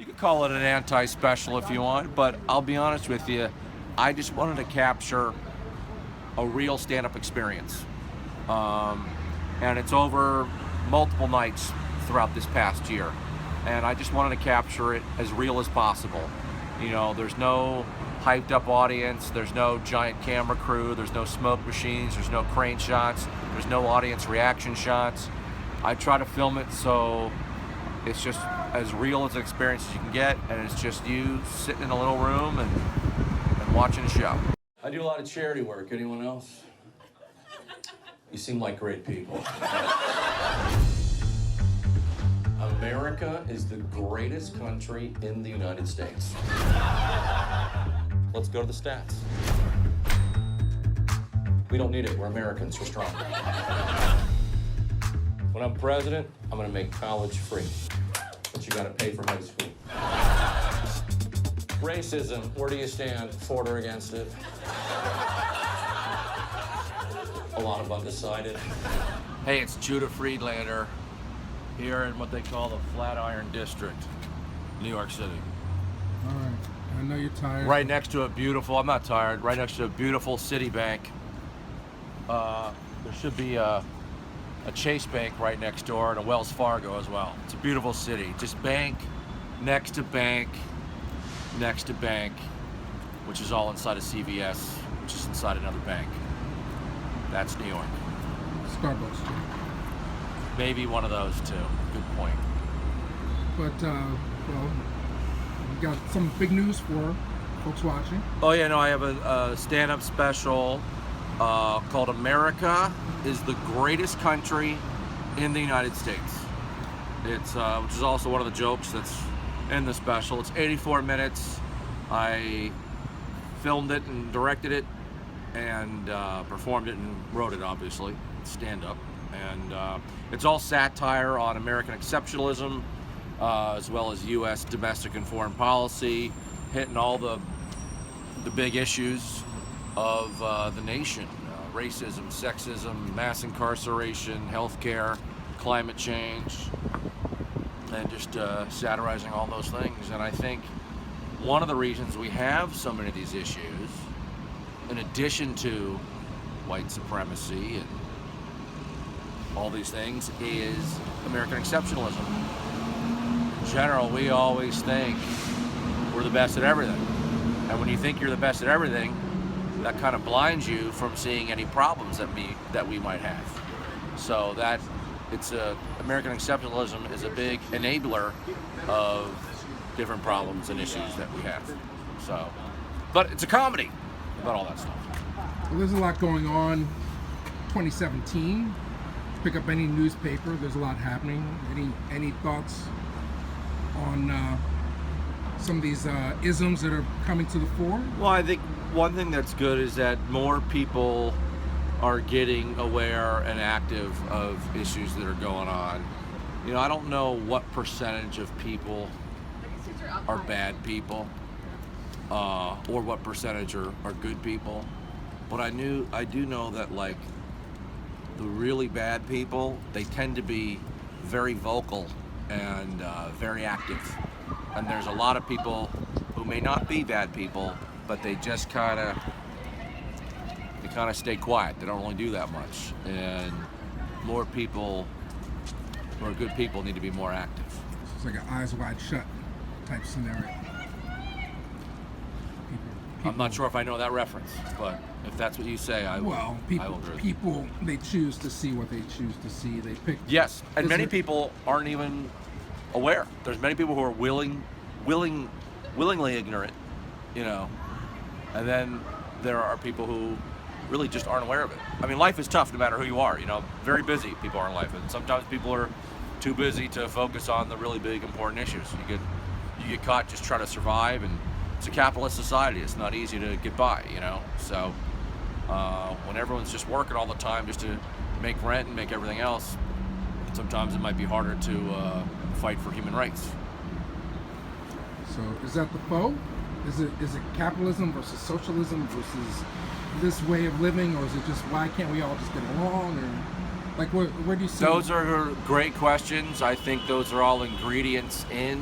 You could call it an anti-special if you want, but I'll be honest with you, I just wanted to capture a real stand-up experience. And it's over multiple nights throughout this past year. And I just wanted to capture it as real as possible. You know, there's no hyped up audience, there's no giant camera crew, there's no smoke machines, there's no crane shots, there's no audience reaction shots. I try to film it so it's just as real as an experience as you can get, and it's just you sitting in a little room and watching a show. I do a lot of charity work. Anyone else? You seem like great people. America is the greatest country in the United States. Let's go to the stats. We don't need it. We're Americans. We're strong. When I'm president, I'm gonna make college free. But you gotta pay for high school. Racism, where do you stand? For or against it? A lot of undecided. Hey, it's Judah Friedlander here in what they call the Flatiron District, New York City. All right, I know you're tired. Right next to a beautiful, I'm not tired, right next to a beautiful Citibank. There should be a Chase Bank right next door and a Wells Fargo as well. It's a beautiful city. Just bank next to bank, next to bank, which is all inside of CVS, which is inside another bank. That's New York. Starbucks too. Maybe one of those too. Good point. But, well, we got some big news for folks watching. Oh yeah, no, I have a stand-up special called America is the Greatest Country in the United States. It's which is also one of the jokes that's in the special. It's 84 minutes. I filmed it and directed it and performed it and wrote it, obviously, stand-up. And it's all satire on American exceptionalism, as well as U.S. domestic and foreign policy, hitting all the big issues of the nation. Racism, sexism, mass incarceration, healthcare, climate change, and just satirizing all those things. And I think one of the reasons we have so many of these issues, in addition to white supremacy and all these things, is American exceptionalism. In general, we always think we're the best at everything. And when you think you're the best at everything, that kind of blinds you from seeing any problems that we might have. So that American exceptionalism is a big enabler of different problems and issues that we have. So, but it's a comedy about all that stuff. Well, there's a lot going on. 2017. Pick up any newspaper. There's a lot happening. Any thoughts on some of these isms that are coming to the fore? Well, I think one thing that's good is that more people are getting aware and active of issues that are going on. You know, I don't know what percentage of people are bad people, or what percentage are good people, but I do know that, like, the really bad people, they tend to be very vocal and very active. And there's a lot of people who may not be bad people, but they just kind of stay quiet. They don't really do that much. And more people who are good people need to be more active. It's like an eyes wide shut type scenario. I'm not sure if I know that reference, but if that's what you say, I will agree with you. People, they choose to see what they choose to see. They pick. Yes, and many people aren't even aware. There's many people who are willingly ignorant, you know, and then there are people who really just aren't aware of it. I mean, life is tough no matter who you are, you know. Very busy people are in life, and sometimes people are too busy to focus on the really big important issues. You get caught just trying to survive, and it's a capitalist society. It's not easy to get by, you know. So when everyone's just working all the time just to make rent and make everything else, sometimes it might be harder to fight for human rights. So is that the foe? Is it capitalism versus socialism versus this way of living, or is it just why can't we all just get along? Or like where do you see? Those are great questions. I think those are all ingredients in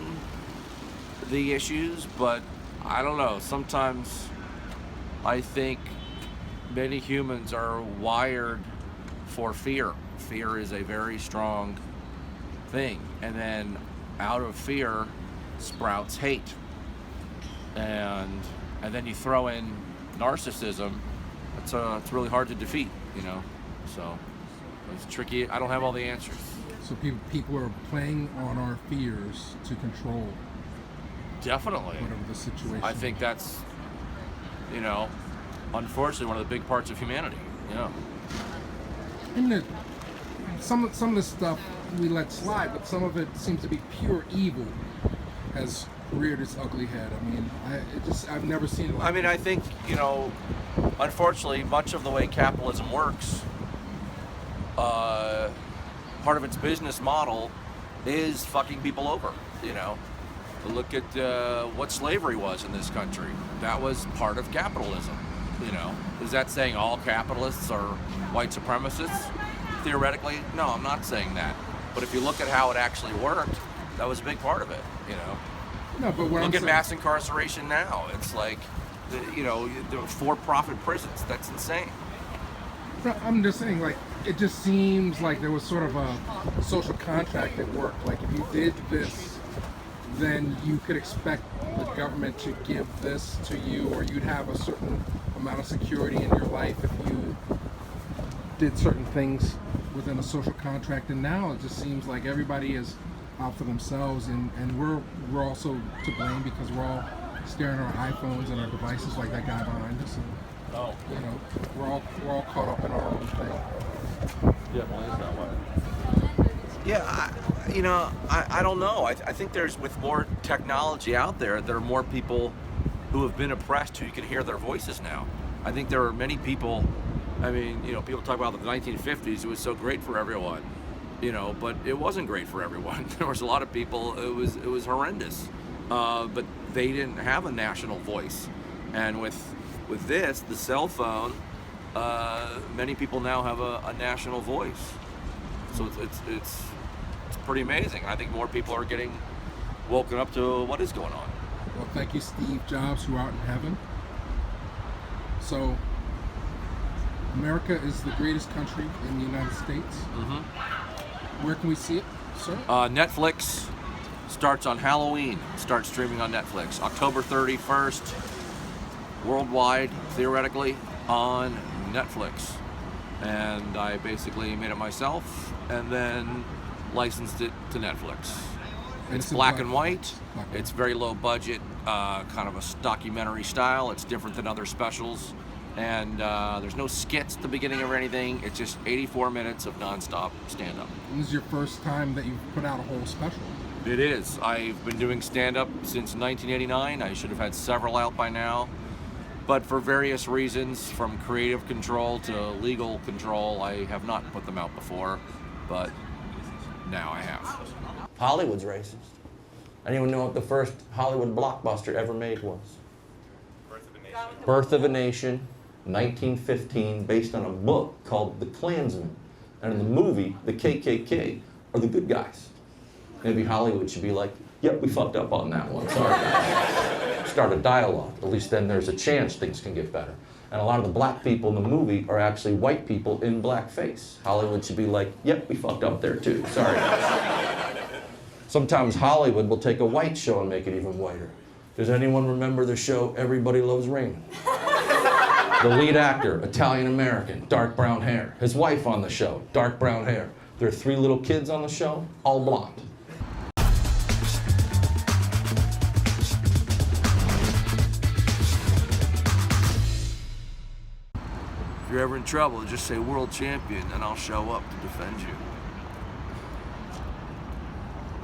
the issues, but I don't know. Sometimes I think many humans are wired for fear. Fear is a very strong thing, and then out of fear sprouts hate, and then you throw in narcissism. It's really hard to defeat, So it's tricky. I don't have all the answers. So people are playing on our fears to control. Definitely. Whatever the situation. I think that's, unfortunately, one of the big parts of humanity. I mean, some of the stuff we let slide, but some of it seems to be pure evil has reared its ugly head. I mean, I've never seen it like I mean, I think, unfortunately, much of the way capitalism works, part of its business model is fucking people over, Look at what slavery was in this country. That was part of capitalism, Is that saying all capitalists are white supremacists? Theoretically, no, I'm not saying that. But if you look at how it actually worked, that was a big part of it, No, but what Look at mass incarceration now. It's like, the for-profit prisons. That's insane. I'm just saying, like, it just seems like there was sort of a social contract at work. Like, if you did this, then you could expect the government to give this to you, or you'd have a certain amount of security in your life if you did certain things within a social contract. And now it just seems like everybody is out for themselves, and we're also to blame because we're all staring at our iPhones and our devices like that guy behind us. And, we're all caught up in our own thing. Yeah, well, is that way? Yeah, I don't know. I think there's, with more technology out there, there are more people who have been oppressed who you can hear their voices now. I think there are many people, people talk about the 1950s, it was so great for everyone, but it wasn't great for everyone. There was a lot of people, it was horrendous, but they didn't have a national voice. And with this, the cell phone, many people now have a national voice. So it's pretty amazing. I think more people are getting woken up to what is going on. Well, thank you, Steve Jobs, who are out in heaven. So, America is the greatest country in the United States. Mm-hmm. Where can we see it, sir? Netflix starts on Halloween. Starts streaming on Netflix. October 31st, worldwide, theoretically, on Netflix. And I basically made it myself and then licensed it to Netflix. It's black and white. It's very low budget, kind of a documentary style. It's different than other specials. And there's no skits at the beginning or anything. It's just 84 minutes of nonstop stand-up. This is your first time that you've put out a whole special. It is. I've been doing stand-up since 1989. I should have had several out by now. But for various reasons, from creative control to legal control, I have not put them out before. But now I have. Hollywood's racist. I don't even know what the first Hollywood blockbuster ever made was. Birth of a Nation, 1915, based on a book called The Klansman. And in the movie, the KKK are the good guys. Maybe Hollywood should be like, yep, we fucked up on that one, sorry guys. Start a dialogue. At least then there's a chance things can get better. And a lot of the black people in the movie are actually white people in blackface. Hollywood should be like, yep, we fucked up there too, sorry guys. Sometimes Hollywood will take a white show and make it even whiter. Does anyone remember the show Everybody Loves Raymond? The lead actor, Italian-American, dark brown hair. His wife on the show, dark brown hair. There are 3 little kids on the show, all blonde. If you're ever in trouble, just say world champion and I'll show up to defend you.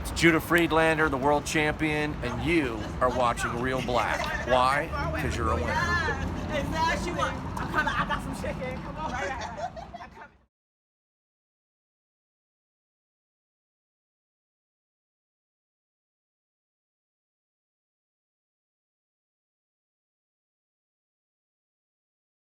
It's Judah Friedlander, the world champion, and you are watching Real Black. Why? Because you're a winner. Exactly. I got some chicken. Come on.